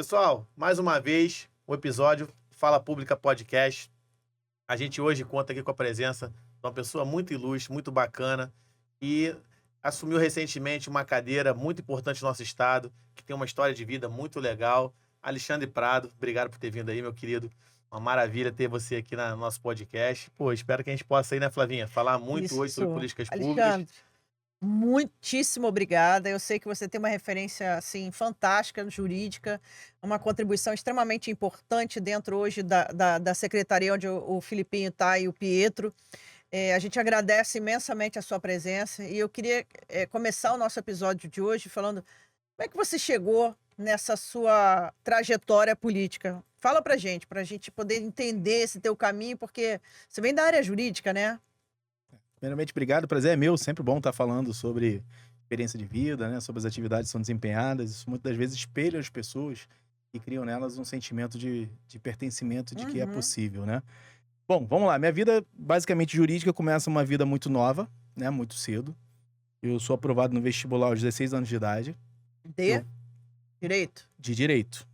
Pessoal, mais uma vez, o episódio Fala Pública Podcast. A gente hoje conta aqui com a presença de uma pessoa muito ilustre, muito bacana, e assumiu recentemente uma cadeira muito importante no nosso estado, que tem uma história de vida muito legal. Alexandre Prado, obrigado por ter vindo aí, meu querido. Uma maravilha ter você aqui no nosso podcast. Pô, espero que a gente possa aí, né, Flavinha, falar muito hoje sobre Isso. políticas públicas. Alexandre, muitíssimo obrigada. Eu sei que você tem uma referência assim fantástica jurídica, uma contribuição extremamente importante dentro hoje da secretaria onde o Filipinho está e o Pietro. A gente agradece imensamente a sua presença e eu queria começar o nosso episódio de hoje falando como é que você chegou nessa sua trajetória política. Fala pra gente poder entender esse teu caminho, porque você vem da área jurídica, né? Primeiramente, obrigado, o prazer é meu, sempre bom estar falando sobre experiência de vida, né, sobre as atividades que são desempenhadas. Isso muitas vezes espelha as pessoas e criam nelas um sentimento de pertencimento de que é Uhum. possível, né? Bom, vamos lá. Minha vida, basicamente jurídica, começa uma vida muito nova, né, muito cedo. Eu sou aprovado no vestibular aos 16 anos de idade, De direito. de direito.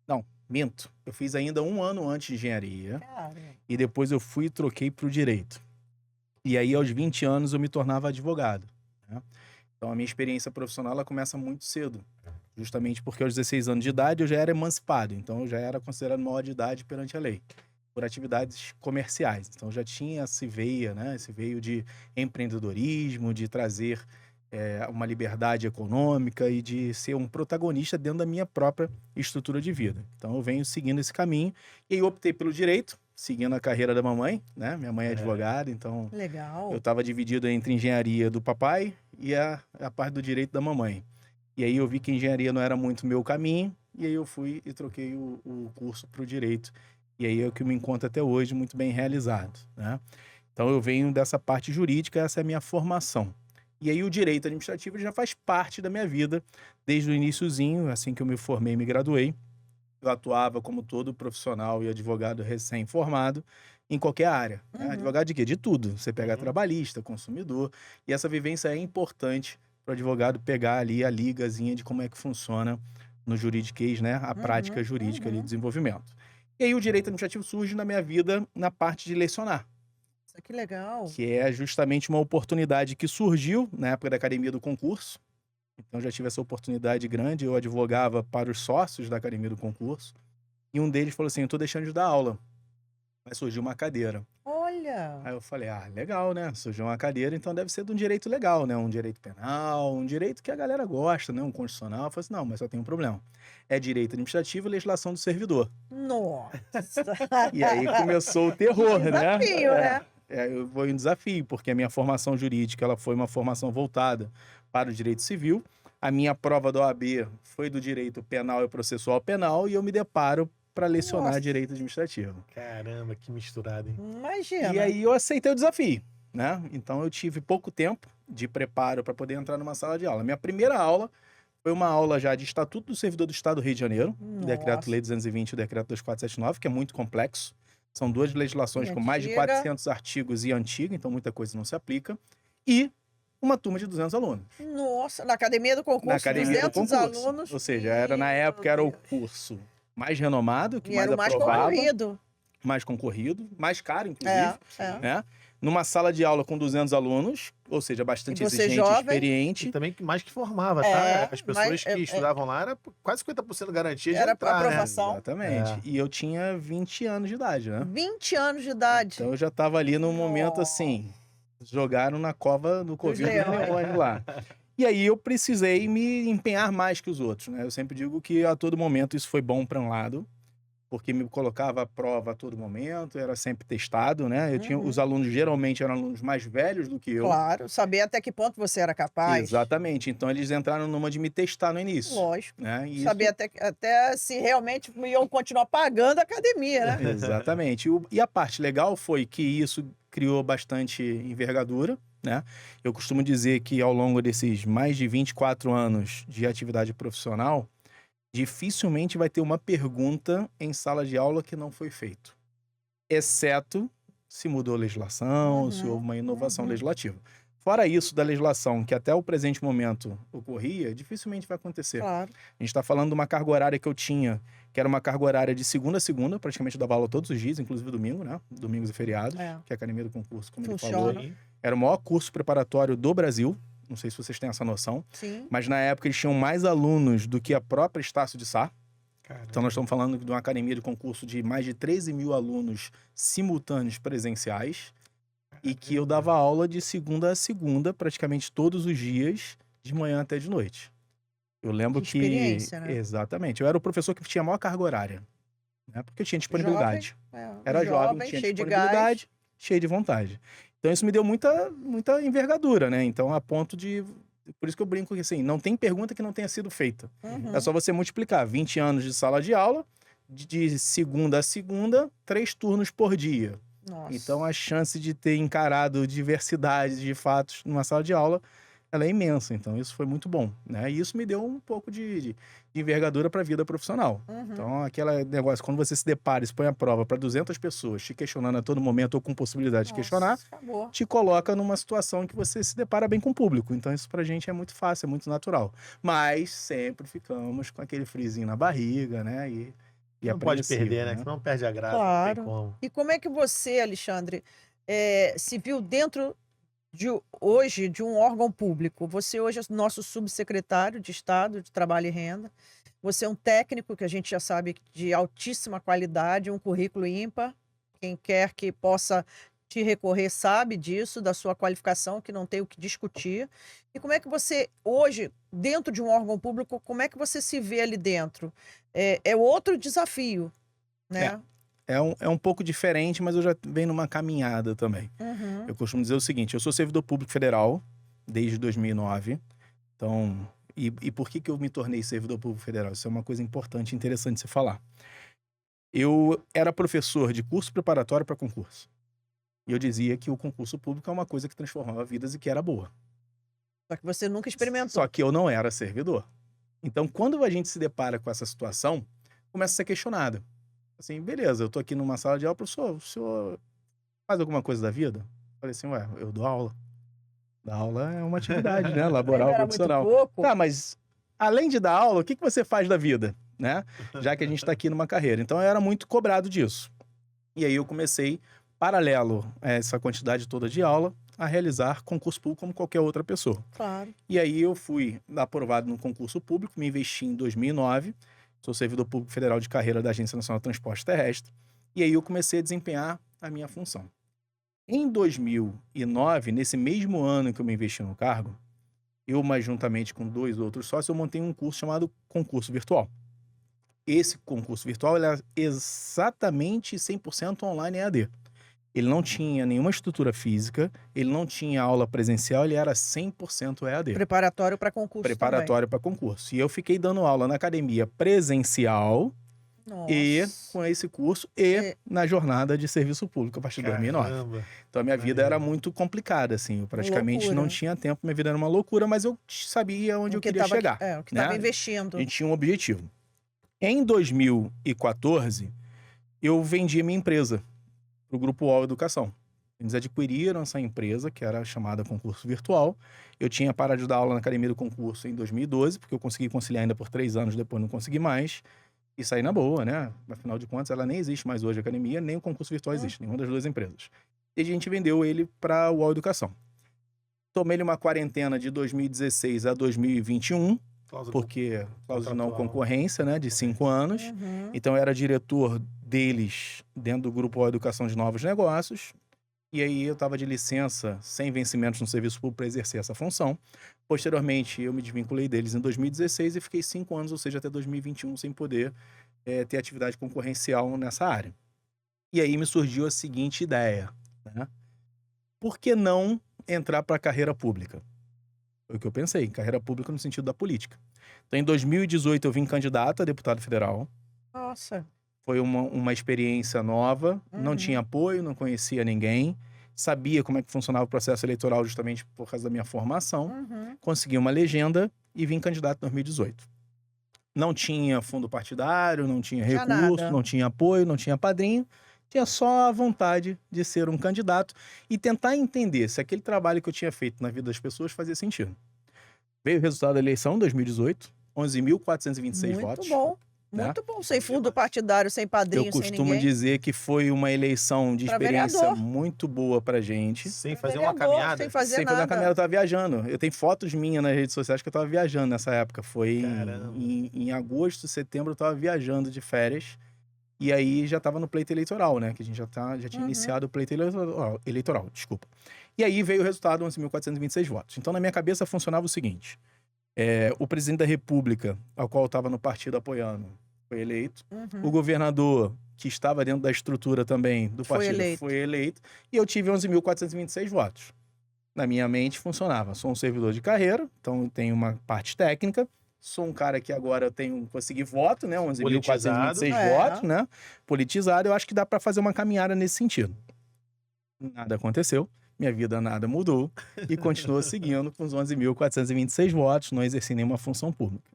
Não, minto. Eu fiz ainda um ano antes de engenharia Cara, e depois eu fui e troquei para o direito. E aí, aos 20 anos, eu me tornava advogado, né? Então, a minha experiência profissional ela começa muito cedo, justamente porque aos 16 anos de idade eu já era emancipado, então eu já era considerado maior de idade perante a lei, por atividades comerciais. Então, eu já tinha esse veia, né? Esse veio de empreendedorismo, de trazer uma liberdade econômica e de ser um protagonista dentro da minha própria estrutura de vida. Então, eu venho seguindo esse caminho e aí optei pelo direito, seguindo a carreira da mamãe, né? Minha mãe é advogada, então legal. eu estava dividido entre engenharia do papai e a parte do direito da mamãe. E aí eu vi que engenharia não era muito meu caminho, e aí eu fui e troquei o curso para o direito. E aí é o que eu me encontro até hoje muito bem realizado, né? Então eu venho dessa parte jurídica, essa é a minha formação. E aí o direito administrativo já faz parte da minha vida desde o iniciozinho, assim que eu me formei e me graduei. Eu atuava como todo profissional e advogado recém-formado em qualquer área, né? Uhum. Advogado de quê? De tudo. Você pega Uhum. trabalhista, consumidor, e essa vivência é importante para o advogado pegar ali a ligazinha de como é que funciona no juridiquês, né? A prática jurídica ali, desenvolvimento. E aí o direito administrativo surge na minha vida na parte de lecionar, Isso que legal. que é justamente uma oportunidade que surgiu na época da academia do concurso. Então, eu já tive essa oportunidade grande, eu advogava para os sócios da academia do concurso, e um deles falou assim, eu tô deixando de dar aula, vai surgir uma cadeira. Olha, Aí eu falei, legal, né? Surgiu uma cadeira, então deve ser de um direito legal, né? Um direito penal, um direito que a galera gosta, né? Um constitucional. Eu falei assim, não, mas só tem um problema. É direito administrativo e legislação do servidor. nossa. E aí começou o terror, né? Desafio, né? Eu vou em desafio, porque a minha formação jurídica ela foi uma formação voltada para o direito civil. A minha prova da OAB foi do direito penal e processual penal, e eu me deparo para lecionar Nossa. direito administrativo. Caramba, que misturado, hein? Imagina. E aí eu aceitei o desafio, né? Então eu tive pouco tempo de preparo para poder entrar numa sala de aula. Minha primeira aula foi uma aula já de Estatuto do Servidor do Estado do Rio de Janeiro, Decreto-Lei 220 e o Decreto 2479, que é muito complexo. São duas legislações com mais de Antiga. 400 artigos e antiga, então muita coisa não se aplica. E uma turma de 200 alunos. Nossa, na academia do concurso, Na academia do 200 concurso. alunos. Ou seja, era na Meu época era o Deus. curso mais renomado, que E mais era o mais aprovava, concorrido. mais concorrido, mais caro, inclusive, É. né? Numa sala de aula com 200 alunos, ou seja, bastante E você exigente, jovem? E experiente. também mais que formava, É, tá? As pessoas mas, que estudavam lá era quase 50% garantia de Era entrar, né? aprovação. Exatamente. É. E eu tinha 20 anos de idade, né? 20 anos de idade. Então eu já tava ali num momento Nossa. assim, jogaram na cova do Covid dos leões. leões lá. E aí eu precisei me empenhar mais que os outros, né? Eu sempre digo que a todo momento isso foi bom para um lado, porque me colocava à prova a todo momento, era sempre testado, né? Eu tinha, os alunos geralmente eram alunos mais velhos do que eu. Claro, saber até que ponto você era capaz. Exatamente. Então eles entraram numa de me testar no início. Lógico. Né? E Saber até se realmente iam continuar pagando a academia, né? Exatamente. E a parte legal foi que isso criou bastante envergadura, né? Eu costumo dizer que ao longo desses mais de 24 anos de atividade profissional, dificilmente vai ter uma pergunta em sala de aula que não foi feito. Exceto se mudou a legislação, se houve uma inovação legislativa. Fora isso da legislação, que até o presente momento ocorria, dificilmente vai acontecer. Claro. A gente está falando de uma carga horária que eu tinha, que era uma carga horária de segunda a segunda, praticamente eu dava aula todos os dias, inclusive domingo, né? Domingos e feriados, que é a Academia do Concurso, como ele falou. Funciona. Era o maior curso preparatório do Brasil, não sei se vocês têm essa noção, Sim. mas na época eles tinham mais alunos do que a própria Estácio de Sá. Caramba. Então nós estamos falando de uma academia de concurso de mais de 13 mil alunos simultâneos presenciais, e que eu dava aula de segunda a segunda, praticamente todos os dias, de manhã até de noite. Eu lembro Que experiência, né? Exatamente. Eu era o professor que tinha a maior carga horária, né? Porque eu tinha disponibilidade. Era jovem, tinha cheio de disponibilidade, gás. cheio de vontade. Então isso me deu muita envergadura, né? Então a ponto de... Por isso que eu brinco que assim, não tem pergunta que não tenha sido feita. Uhum. É só você multiplicar 20 anos de sala de aula, de segunda a segunda, 3 turnos por dia. Nossa. Então a chance de ter encarado diversidade de fatos numa sala de aula, ela é imensa. Então isso foi muito bom, né? E isso me deu um pouco de envergadura para a vida profissional. Uhum. Então aquele negócio, quando você se depara e se põe à prova para 200 pessoas te questionando a todo momento ou com possibilidade de questionar, acabou. te coloca numa situação que você se depara bem com o público. Então isso pra gente é muito fácil, é muito natural. Mas sempre ficamos com aquele friozinho na barriga, né? E Não pode apreensivo, perder, né? Senão perde a graça, não Claro. tem como. E como é que você, Alexandre, se viu dentro hoje de um órgão público? Você hoje é nosso subsecretário de Estado de Trabalho e Renda. Você é um técnico que a gente já sabe de altíssima qualidade, um currículo ímpar. Quem quer que possa te recorrer sabe disso, da sua qualificação, que não tem o que discutir. E como é que você, hoje, dentro de um órgão público, como é que você se vê ali dentro? É outro desafio, né? É um pouco diferente, mas eu já venho numa caminhada também. Uhum. Eu costumo dizer o seguinte, eu sou servidor público federal desde 2009. Então, e por que eu me tornei servidor público federal? Isso é uma coisa importante e interessante de se falar. Eu era professor de curso preparatório para concurso. E eu dizia que o concurso público é uma coisa que transformava vidas e que era boa. Só que você nunca experimentou. Só que eu não era servidor. Então, quando a gente se depara com essa situação, começa a ser questionada. Assim, beleza, eu tô aqui numa sala de aula, professor, o senhor faz alguma coisa da vida? Eu falei assim, ué, eu dou aula. Dar aula é uma atividade, né? Laboral, Ainda era profissional. muito pouco. Tá, mas além de dar aula, o que você faz da vida, né? Já que a gente tá aqui numa carreira. Então, eu era muito cobrado disso. E aí eu comecei, paralelo a essa quantidade toda de aula, a realizar concurso público como qualquer outra pessoa. Claro. E aí eu fui aprovado no concurso público, me investi em 2009, sou servidor público federal de carreira da Agência Nacional de Transporte Terrestre, e aí eu comecei a desempenhar a minha função. Em 2009, nesse mesmo ano que eu me investi no cargo, eu, mais juntamente com 2 outros sócios, eu montei um curso chamado Concurso Virtual. Esse concurso virtual ele era exatamente 100% online EAD. Ele não tinha nenhuma estrutura física, ele não tinha aula presencial, ele era 100% EAD. Preparatório para concurso Preparatório para concurso. E eu fiquei dando aula na academia presencial também. e Nossa. com esse curso e na jornada de serviço público a partir de 2009. Caramba. Então a minha vida Maneiro. era muito complicada, assim. Eu praticamente Loucura. não tinha tempo, minha vida era uma loucura, mas eu sabia onde eu queria tava, chegar. o que né? estava investindo. A gente tinha um objetivo. Em 2014, eu vendi a minha empresa para o Grupo UOL Educação. Eles adquiriram essa empresa, que era chamada Concurso Virtual. Eu tinha parado de dar aula na Academia do Concurso em 2012, porque eu consegui conciliar ainda por 3 anos, depois não consegui mais. E saí na boa, né? Afinal de contas, ela nem existe mais hoje, a academia, nem o concurso virtual existe, nenhuma das 2 empresas. E a gente vendeu ele para o UOL Educação. Tomei-lhe uma quarentena de 2016 a 2021, porque cláusula de não concorrência, né? De 5 anos. Uhum. Então, eu era diretor deles dentro do Grupo UOL Educação de Novos Negócios. E aí, eu estava de licença, sem vencimentos no serviço público para exercer essa função. Posteriormente, eu me desvinculei deles em 2016 e fiquei 5 anos, ou seja, até 2021, sem poder ter atividade concorrencial nessa área. E aí, me surgiu a seguinte ideia, né? Por que não entrar para a carreira pública? Foi o que eu pensei, carreira pública no sentido da política. Então, em 2018, eu vim candidato a deputado federal. Nossa. Foi uma experiência nova, não tinha apoio, não conhecia ninguém, sabia como é que funcionava o processo eleitoral justamente por causa da minha formação, consegui uma legenda e vim candidato em 2018. Não tinha fundo partidário, não tinha recurso, não tinha apoio, não tinha padrinho, Tinha só a vontade de ser um candidato e tentar entender se aquele trabalho que eu tinha feito na vida das pessoas fazia sentido. Veio o resultado da eleição, 2018, 11.426 Muito votos. bom. né? Muito bom. Sem fundo partidário, sem Eu padrinho, sem costumo ninguém. dizer que foi uma eleição de Pra experiência vereador. muito boa pra gente. Sem Pra fazer uma vereador, caminhada. sem fazer Sem fazer uma nada. caminhada, eu tava viajando. Eu tenho fotos minhas nas redes sociais que eu tava viajando nessa época. Foi Caramba. em agosto, setembro, eu tava viajando de férias. E aí já tava no pleito eleitoral, né? Que a gente já tinha Uhum. iniciado o pleito eleitoral, desculpa. E aí veio o resultado, 11.426 votos. Então, na minha cabeça, funcionava o seguinte. O presidente da República, ao qual eu estava no partido apoiando, foi eleito. Uhum. O governador, que estava dentro da estrutura também do Foi partido, eleito. foi eleito. E eu tive 11.426 votos. Na minha mente, funcionava. Sou um servidor de carreira, então eu tenho uma parte técnica. Sou um cara que agora eu consegui voto, né? 11.426 Politizado. votos, né? Politizado. Eu acho que dá para fazer uma caminhada nesse sentido. Nada aconteceu. Minha vida nada mudou. E continuou seguindo com os 11.426 votos. Não exerci nenhuma função pública.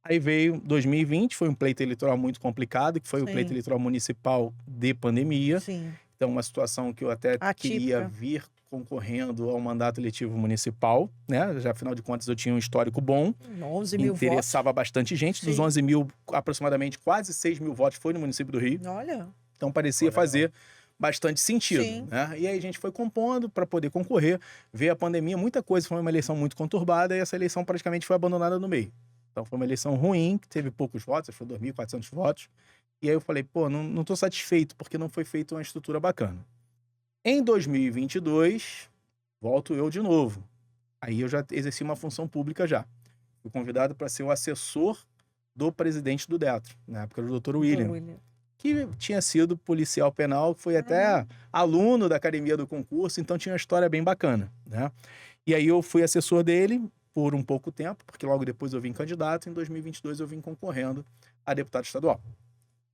Aí veio 2020, foi um pleito eleitoral muito complicado, que foi o Sim. pleito eleitoral municipal de pandemia. Sim. Então, uma situação que eu até queria Atípica. vir concorrendo ao mandato eletivo municipal, né? Já, afinal de contas, eu tinha um histórico bom. 11 mil votos. Interessava bastante gente. Dos Sim. 11 mil, aproximadamente quase 6 mil votos foi no município do Rio. Olha. Então, parecia Legal. fazer bastante sentido. Sim. Né? E aí a gente foi compondo para poder concorrer. Veio a pandemia, muita coisa. Foi uma eleição muito conturbada e essa eleição praticamente foi abandonada no meio. Então, foi uma eleição ruim, que teve poucos votos, foi 2.400 votos. E aí eu falei, pô, não tô satisfeito, porque não foi feita uma estrutura bacana. Em 2022, volto eu de novo. Aí eu já exerci uma função pública já. Fui convidado para ser o assessor do presidente do DETRO, na época do Dr. William, que tinha sido policial penal, foi até aluno da academia do concurso, então tinha uma história bem bacana, né? E aí eu fui assessor dele por um pouco tempo, porque logo depois eu vim candidato, em 2022 eu vim concorrendo a deputado estadual.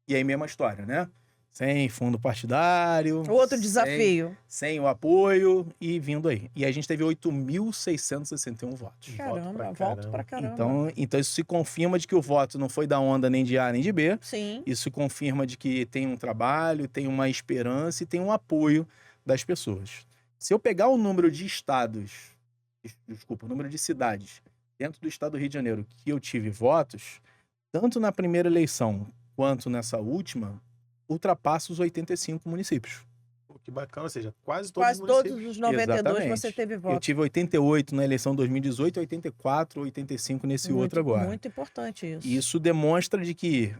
E aí mesma história, né? Sem fundo partidário. Outro desafio. Sem o apoio e vindo aí. E a gente teve 8.661 votos. Caramba, voto pra caramba. Então isso se confirma de que o voto não foi da onda nem de A nem de B. Sim. Isso confirma de que tem um trabalho, tem uma esperança e tem um apoio das pessoas. Se eu pegar o número de estados, o número de cidades dentro do estado do Rio de Janeiro que eu tive votos, tanto na primeira eleição quanto nessa última, ultrapassa os 85 municípios. Pô, que bacana, ou seja, quase todos Quase os todos municípios. os 92 Exatamente. você teve Eu voto. tive 88 na eleição 2018, 84, 85 nesse outro agora. Muito importante isso. E isso demonstra de que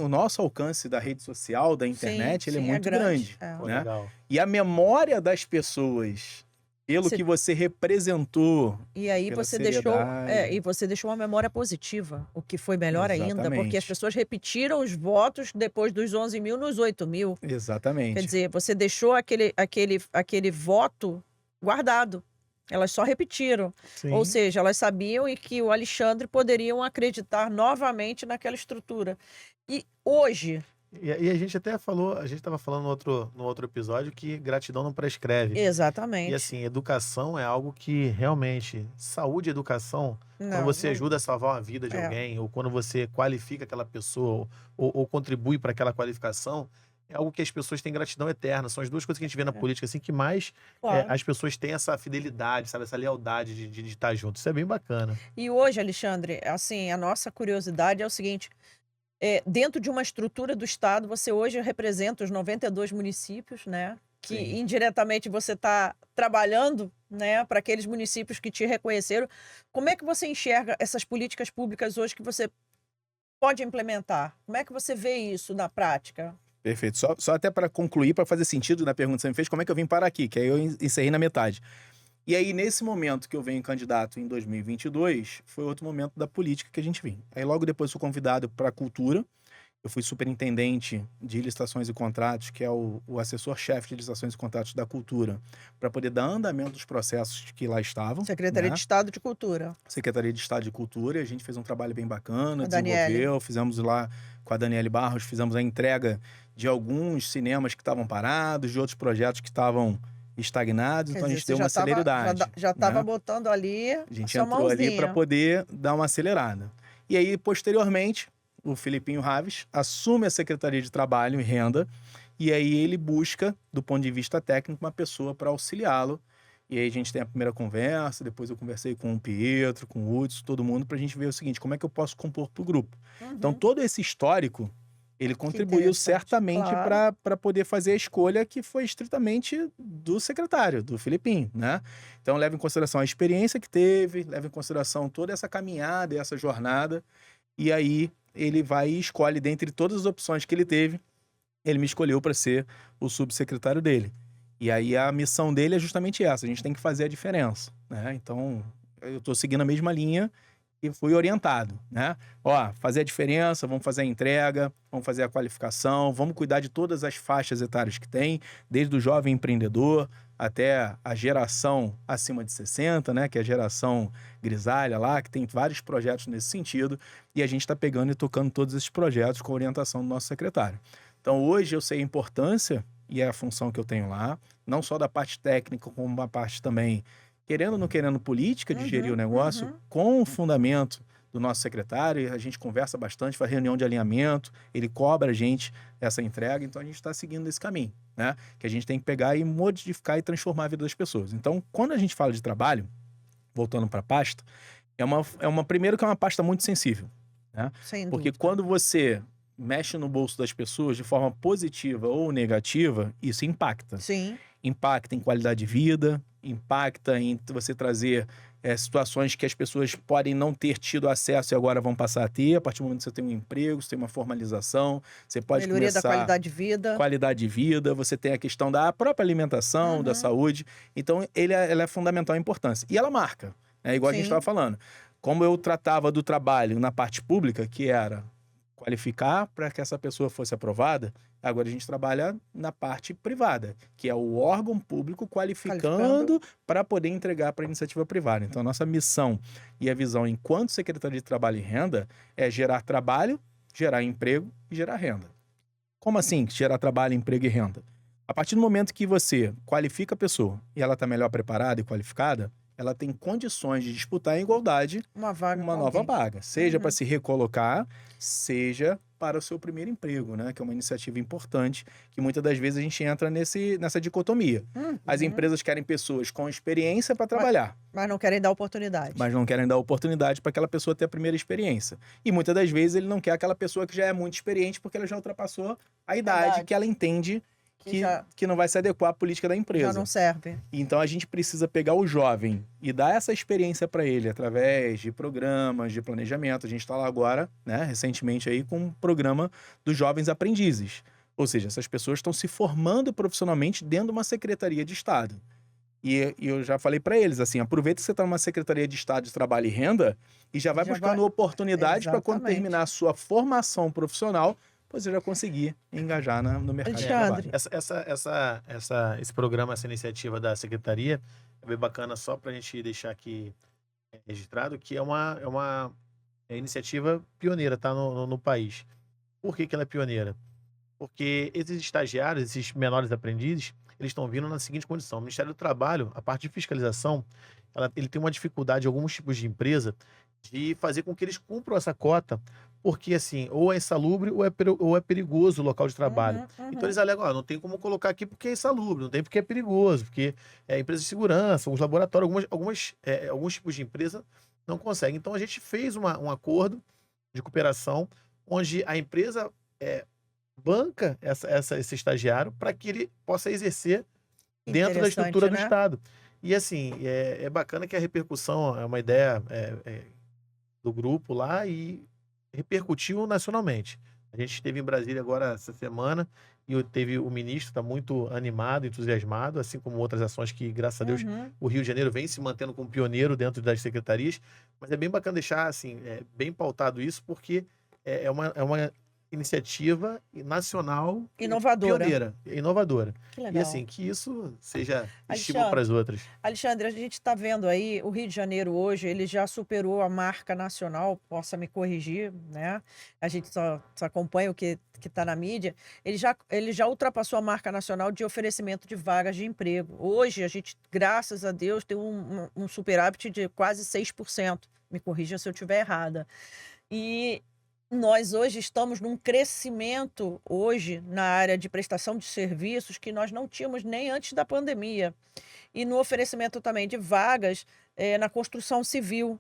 o nosso alcance da rede social, da internet, Sim, ele é sim, muito grande. É. Pô, né? legal. E a memória das pessoas, pelo que você representou. E aí pela você seriedade. deixou uma memória positiva, o que foi melhor ainda, porque Exatamente. as pessoas repetiram os votos depois dos 11 mil nos 8 mil. Exatamente. Quer dizer, você deixou aquele voto guardado. Elas só repetiram. Sim. Ou seja, elas sabiam e que o Alexandre poderiam acreditar novamente naquela estrutura. E hoje, E a gente até falou, a gente estava falando no outro episódio que gratidão não prescreve. exatamente. E assim, educação é algo que realmente, saúde e educação, quando Não, você não- ajuda a salvar uma vida de É. alguém, ou quando você qualifica aquela pessoa, ou contribui para aquela qualificação, é algo que as pessoas têm gratidão eterna. São as duas coisas que a gente vê na política, assim, que mais Claro. as pessoas têm essa fidelidade, sabe? Essa lealdade de estar junto. Isso é bem bacana. E hoje, Alexandre, assim, a nossa curiosidade é o seguinte: dentro de uma estrutura do Estado, você hoje representa os 92 municípios, né? Que Sim. indiretamente você está trabalhando, né, para aqueles municípios que te reconheceram. Como é que você enxerga essas políticas públicas hoje que você pode implementar? Como é que você vê isso na prática? Perfeito. Só até para concluir, para fazer sentido da pergunta que você me fez, como é que eu vim parar aqui? Que aí eu encerrei na metade. E aí, nesse momento que eu venho candidato em 2022, foi outro momento da política que a gente vinha. Aí, logo depois, fui convidado para a cultura. Eu fui superintendente de licitações e contratos, que é o assessor-chefe de licitações e contratos da cultura, para poder dar andamento dos processos que lá estavam. Secretaria né? de Estado de Cultura. Secretaria de Estado de Cultura, e a gente fez um trabalho bem bacana, A Daniele. desenvolveu, fizemos lá com a Daniele Barros, fizemos a entrega de alguns cinemas que estavam parados, de outros projetos que estavam estagnados, Quer então a dizer, gente você deu uma celeridade. Já estava né? botando ali A gente sua entrou ali mãozinha. para poder dar uma acelerada. E aí, posteriormente, o Filipinho Raves assume a Secretaria de Trabalho e Renda, e aí ele busca, do ponto de vista técnico, uma pessoa para auxiliá-lo. E aí a gente tem a primeira conversa, depois eu conversei com o Pietro, com o Hudson, todo mundo, para a gente ver o seguinte, como é que eu posso compor para o grupo. Então, todo esse histórico, ele contribuiu certamente claro. para poder fazer a escolha que foi estritamente do secretário, do Filipinho, né? Então, leva em consideração a experiência que teve, leva em consideração toda essa caminhada e essa jornada, e aí ele vai e escolhe, dentre todas as opções que ele teve, ele me escolheu para ser o subsecretário dele. E aí a missão dele é justamente essa, a gente tem que fazer a diferença, né? Então, eu estou seguindo a mesma linha e fui orientado, né? Ó, fazer a diferença, vamos fazer a entrega, vamos fazer a qualificação, vamos cuidar de todas as faixas etárias que tem, desde o jovem empreendedor até a geração acima de 60, né? Que é a geração grisalha lá, que tem vários projetos nesse sentido, e a gente está pegando e tocando todos esses projetos com a orientação do nosso secretário. Então, hoje eu sei a importância e é a função que eu tenho lá, não só da parte técnica, como uma parte também, querendo ou não querendo, política, de gerir o negócio, com o fundamento do nosso secretário, e a gente conversa bastante, faz reunião de alinhamento, ele cobra a gente essa entrega, então a gente está seguindo esse caminho, né? Que a gente tem que pegar e modificar e transformar a vida das pessoas. Então, quando a gente fala de trabalho, voltando para a pasta, primeiro que é uma pasta muito sensível, né? Sem Porque dúvida. quando você mexe no bolso das pessoas de forma positiva ou negativa, isso impacta. Sim. Impacta em qualidade de vida, impacta em você trazer situações que as pessoas podem não ter tido acesso e agora vão passar a ter. A partir do momento que você tem um emprego, você tem uma formalização, você pode Melhoria da começar... qualidade de vida. Qualidade de vida, você tem a questão da própria alimentação, da saúde. Então, ela é fundamental a importância. E ela marca, né? Igual a gente estava falando. Como eu tratava do trabalho na parte pública, que era qualificar para que essa pessoa fosse aprovada, agora a gente trabalha na parte privada, que é o órgão público qualificando para poder entregar para a iniciativa privada. Então, a nossa missão e a visão enquanto Secretaria de Trabalho e Renda é gerar trabalho, gerar emprego e gerar renda. Como assim gerar trabalho, emprego e renda? A partir do momento que você qualifica a pessoa e ela está melhor preparada e qualificada, ela tem condições de disputar em igualdade uma nova vaga, seja para se recolocar, seja para o seu primeiro emprego, né? Que é uma iniciativa importante, que muitas das vezes a gente entra nessa dicotomia. As empresas querem pessoas com experiência para trabalhar. Mas não querem dar oportunidade. Mas não querem dar oportunidade para aquela pessoa ter a primeira experiência. E muitas das vezes ele não quer aquela pessoa que já é muito experiente porque ela já ultrapassou a idade que ela entende que não vai se adequar à política da empresa. Já não serve. Então, a gente precisa pegar o jovem e dar essa experiência para ele através de programas, de planejamento. A gente está lá agora, né, recentemente, aí, com um programa dos jovens aprendizes. Ou seja, essas pessoas estão se formando profissionalmente dentro de uma secretaria de Estado. E eu já falei para eles, assim, aproveita que você está numa Secretaria de Estado de Trabalho e Renda e já vai buscando oportunidades para quando terminar a sua formação profissional, você já conseguir engajar no mercado de trabalho. Esse programa, essa iniciativa da Secretaria é bem bacana, só para a gente deixar aqui registrado, que é uma iniciativa pioneira, tá, no país. Por que ela é pioneira? Porque esses estagiários, esses menores aprendizes, eles estão vindo na seguinte condição. O Ministério do Trabalho, a parte de fiscalização, ele tem uma dificuldade em alguns tipos de empresa de fazer com que eles cumpram essa cota, porque assim, ou é insalubre ou é perigoso o local de trabalho. Então eles alegam, não tem como colocar aqui porque é insalubre, não tem porque é perigoso, porque é empresa de segurança, os laboratórios, alguns tipos de empresa não conseguem. Então a gente fez um acordo de cooperação onde a empresa banca esse estagiário para que ele possa exercer dentro da estrutura do Estado. E assim, é bacana que a repercussão é uma ideia do grupo lá e repercutiu nacionalmente. A gente esteve em Brasília agora essa semana e teve o ministro, está muito animado, entusiasmado, assim como outras ações que, graças a Deus, o Rio de Janeiro vem se mantendo como pioneiro dentro das secretarias. Mas é bem bacana deixar assim, bem pautado isso, porque é uma iniciativa nacional inovadora. Inovadora. Que legal. E assim, que isso seja estímulo para as outras. Alexandre, a gente está vendo aí, o Rio de Janeiro hoje, ele já superou a marca nacional, possa me corrigir, né? A gente só acompanha o que está na mídia. Ele já ultrapassou a marca nacional de oferecimento de vagas de emprego. Hoje, a gente, graças a Deus, tem um superávit de quase 6%. Me corrija se eu estiver errada. E Nós hoje estamos num crescimento hoje na área de prestação de serviços que nós não tínhamos nem antes da pandemia. E no oferecimento também de vagas, na construção civil,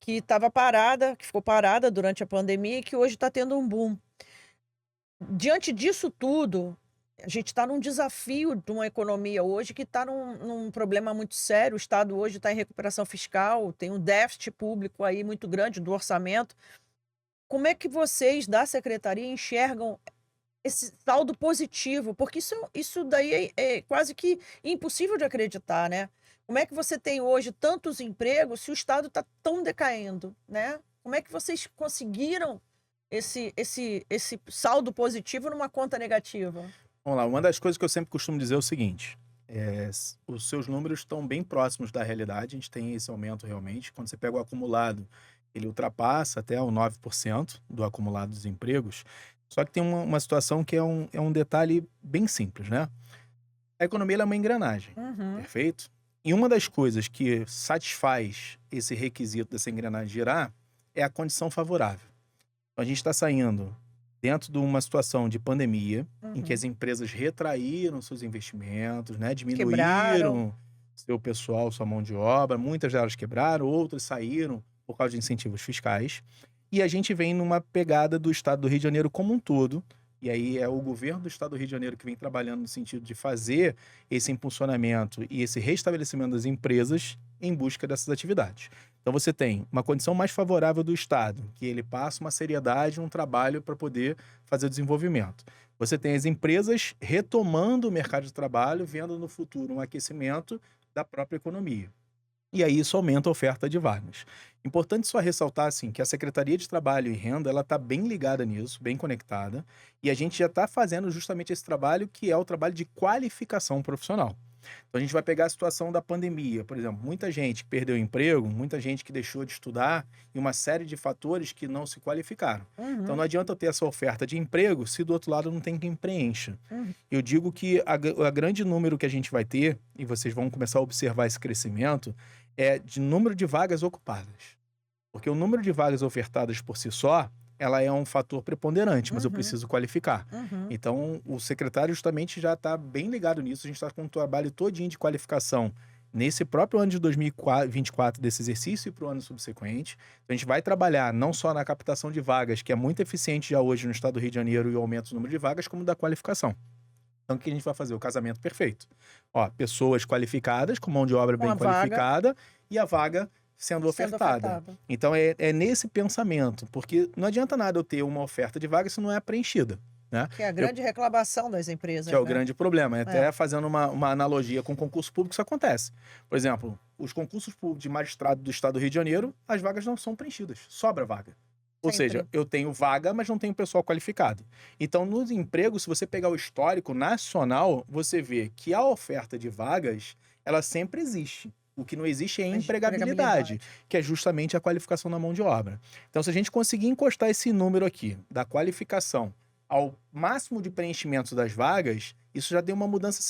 que estava parada, que ficou parada durante a pandemia e que hoje está tendo um boom. Diante disso tudo, a gente está num desafio de uma economia hoje que está num problema muito sério. O Estado hoje está em recuperação fiscal, tem um déficit público aí muito grande do orçamento. Como é que vocês da secretaria enxergam esse saldo positivo? Porque isso daí é quase que impossível de acreditar, né? Como é que você tem hoje tantos empregos se o Estado está tão decaindo, né? Como é que vocês conseguiram esse saldo positivo numa conta negativa? Vamos lá, uma das coisas que eu sempre costumo dizer é o seguinte: os seus números estão bem próximos da realidade, a gente tem esse aumento realmente. Quando você pega o acumulado, ele ultrapassa até o 9% do acumulado dos empregos. Só que tem uma situação que é um detalhe bem simples, né? A economia ela é uma engrenagem, Uhum. perfeito? E uma das coisas que satisfaz esse requisito dessa engrenagem girar é a condição favorável. Então, a gente está saindo dentro de uma situação de pandemia, em que Uhum. as empresas retraíram seus investimentos, né? Quebraram. Diminuíram seu pessoal, sua mão de obra, muitas delas quebraram, outras saíram por causa de incentivos fiscais. E a gente vem numa pegada do estado do Rio de Janeiro como um todo, e aí é o governo do estado do Rio de Janeiro que vem trabalhando no sentido de fazer esse impulsionamento e esse restabelecimento das empresas em busca dessas atividades. Então você tem uma condição mais favorável do Estado, que ele passa uma seriedade, um trabalho para poder fazer o desenvolvimento. Você tem as empresas retomando o mercado de trabalho, vendo no futuro um aquecimento da própria economia. E aí isso aumenta a oferta de vagas. Importante só ressaltar assim que a Secretaria de Trabalho e Renda ela está bem ligada nisso, bem conectada, e a gente já está fazendo justamente esse trabalho que é o trabalho de qualificação profissional. Então a gente vai pegar a situação da pandemia, por exemplo, muita gente que perdeu o emprego, muita gente que deixou de estudar e uma série de fatores que não se qualificaram. Então Uhum. não adianta eu ter essa oferta de emprego se do outro lado não tem quem preencha. Uhum. Eu digo que a grande número que a gente vai ter, e vocês vão começar a observar esse crescimento, é de número de vagas ocupadas. Porque o número de vagas ofertadas por si só, ela é um fator preponderante, mas eu Uhum. preciso qualificar. Uhum. Então, o secretário justamente já está bem ligado nisso. A gente está com um trabalho todinho de qualificação nesse próprio ano de 2024 desse exercício e para o ano subsequente. Então, a gente vai trabalhar não só na captação de vagas, que é muito eficiente já hoje no estado do Rio de Janeiro e o aumento do número de vagas, como da qualificação. Então, o que a gente vai fazer? O casamento perfeito. Ó, pessoas qualificadas, com mão de obra bem Uma vaga qualificada, e a vaga sendo sendo ofertada. ofertada. Então, é nesse pensamento, porque não adianta nada eu ter uma oferta de vaga se não é preenchida, né? Que é a Eu, grande reclamação das que empresas, é o né? grande problema. É. Até fazendo uma analogia com concurso público, isso acontece. Por exemplo, os concursos públicos de magistrado do estado do Rio de Janeiro, as vagas não são preenchidas, sobra vaga. Ou seja, Sempre. eu tenho vaga, mas não tenho pessoal qualificado. Então, nos empregos, se você pegar o histórico nacional, você vê que a oferta de vagas, ela sempre existe. O que não existe é a A empregabilidade, empregabilidade. que é justamente a qualificação da mão de obra. Então, se a gente conseguir encostar esse número aqui, da qualificação, ao máximo de preenchimento das vagas, isso já tem uma mudança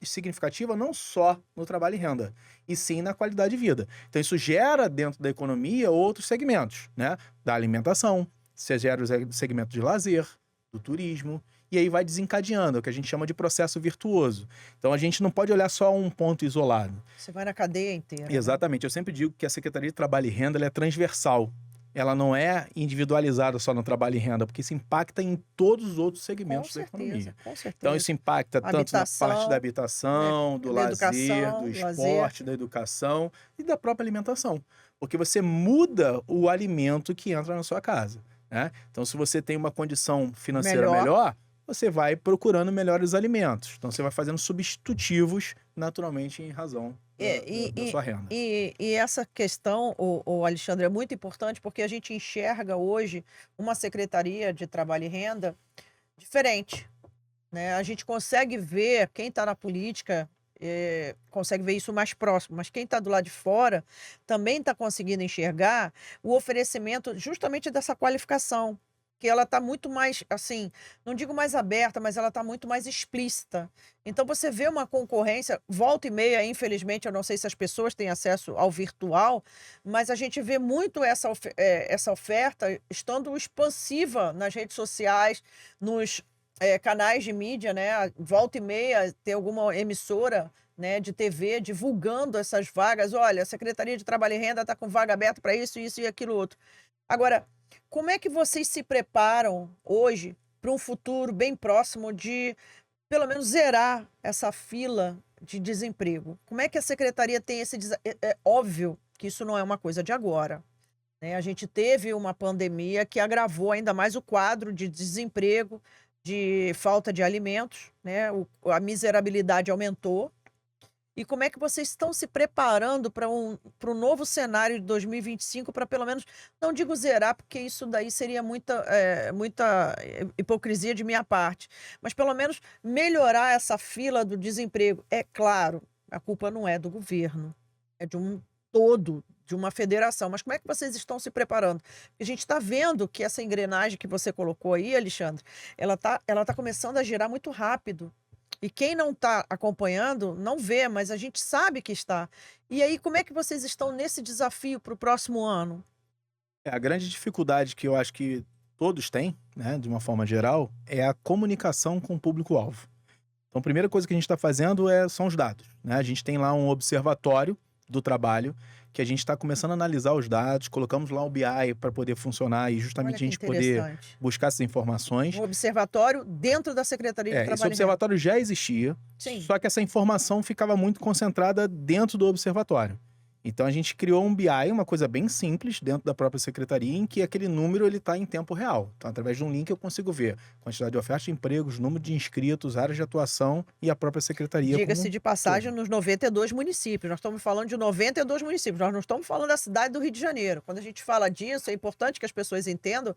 significativa não só no trabalho e renda, e sim na qualidade de vida. Então isso gera dentro da economia outros segmentos, né? Da alimentação, você gera o segmento de lazer, do turismo, e aí vai desencadeando, é o que a gente chama de processo virtuoso. Então a gente não pode olhar só um ponto isolado. Você vai na cadeia inteira, né? Exatamente, eu sempre digo que a Secretaria de Trabalho e Renda ela é transversal. Ela não é individualizada só no trabalho e renda, porque isso impacta em todos os outros Com segmentos da economia. certeza, com Então, certeza. isso impacta tanto na parte da Habitação, né? habitação, do Da lazer, do educação, lazer. esporte, da educação e da própria alimentação. Porque você muda o alimento que entra na sua casa, né? Então, se você tem uma condição financeira Melhor. melhor, você vai procurando melhores alimentos. Então, você vai fazendo substitutivos naturalmente em razão da sua renda. E essa questão, o Alexandre, é muito importante porque a gente enxerga hoje uma Secretaria de Trabalho e Renda diferente, né? A gente consegue ver, quem está na política consegue ver isso mais próximo, mas quem está do lado de fora também está conseguindo enxergar o oferecimento justamente dessa qualificação. que ela está muito mais, assim, não digo mais aberta, mas ela está muito mais explícita. Então você vê uma concorrência, volta e meia, infelizmente, eu não sei se as pessoas têm acesso ao virtual, mas a gente vê muito essa oferta estando expansiva nas redes sociais, nos canais de mídia, né? Volta e meia tem alguma emissora, né, de TV divulgando essas vagas. Olha, a Secretaria de Trabalho e Renda está com vaga aberta para isso e aquilo outro. Agora, como é que vocês se preparam hoje para um futuro bem próximo de, pelo menos, zerar essa fila de desemprego? Como é que a secretaria tem esse é óbvio que isso não é uma coisa de agora, né? A gente teve uma pandemia que agravou ainda mais o quadro de desemprego, de falta de alimentos, né? A miserabilidade aumentou. E como é que vocês estão se preparando para um novo cenário de 2025 para pelo menos, não digo zerar, porque isso daí seria muita hipocrisia de minha parte, mas pelo menos melhorar essa fila do desemprego. É claro, a culpa não é do governo, é de um todo, de uma federação. Mas como é que vocês estão se preparando? Porque a gente está vendo que essa engrenagem que você colocou aí, Alexandre, ela tá começando a girar muito rápido. E quem não está acompanhando não vê, mas a gente sabe que está. E aí, como é que vocês estão nesse desafio para o próximo ano? A grande dificuldade que eu acho que todos têm, né, de uma forma geral, é a comunicação com o público-alvo. Então, a primeira coisa que a gente está fazendo são os dados, né? A gente tem lá um observatório do trabalho que a gente está começando a analisar os dados, colocamos lá o BI para poder funcionar e Olha justamente a que gente poder interessante. buscar essas informações. Um observatório dentro da Secretaria de Esse Trabalho e Renda. observatório já existia, Sim. só que essa informação ficava muito concentrada dentro do observatório. Então a gente criou um BI, uma coisa bem simples, dentro da própria secretaria, em que aquele número ele está em tempo real. Então, através de um link eu consigo ver quantidade de ofertas de empregos, número de inscritos, áreas de atuação e a própria secretaria Diga-se como de passagem, todo. nos 92 municípios. Nós estamos falando de 92 municípios. Nós não estamos falando da cidade do Rio de Janeiro. Quando a gente fala disso, é importante que as pessoas entendam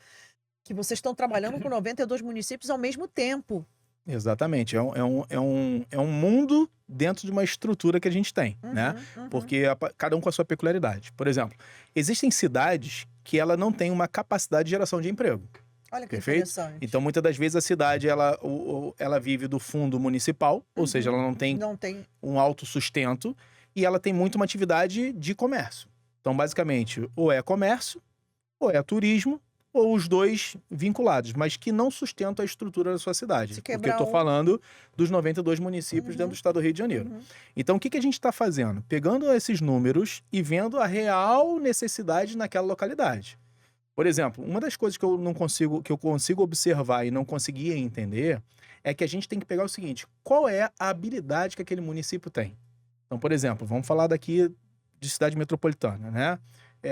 que vocês estão trabalhando com 92 municípios ao mesmo tempo. Exatamente. É um mundo dentro de uma estrutura que a gente tem, né? Porque cada um com a sua peculiaridade. Por exemplo, existem cidades que ela não tem uma capacidade de geração de emprego. Olha que Perfeito? interessante. Então, muitas das vezes, a cidade ela vive do fundo municipal, ou seja, ela não tem Não tem. um autossustento e ela tem muito uma atividade de comércio. Então, basicamente, ou é comércio, ou é turismo, ou os dois vinculados, mas que não sustentam a estrutura da sua cidade. Se Porque eu quebrar estou um- falando dos 92 municípios dentro do estado do Rio de Janeiro. Então, o que a gente está fazendo? Pegando esses números e vendo a real necessidade naquela localidade. Por exemplo, uma das coisas que eu consigo observar e não conseguia entender é que a gente tem que pegar o seguinte: qual é a habilidade que aquele município tem? Então, por exemplo, vamos falar daqui de cidade metropolitana, né?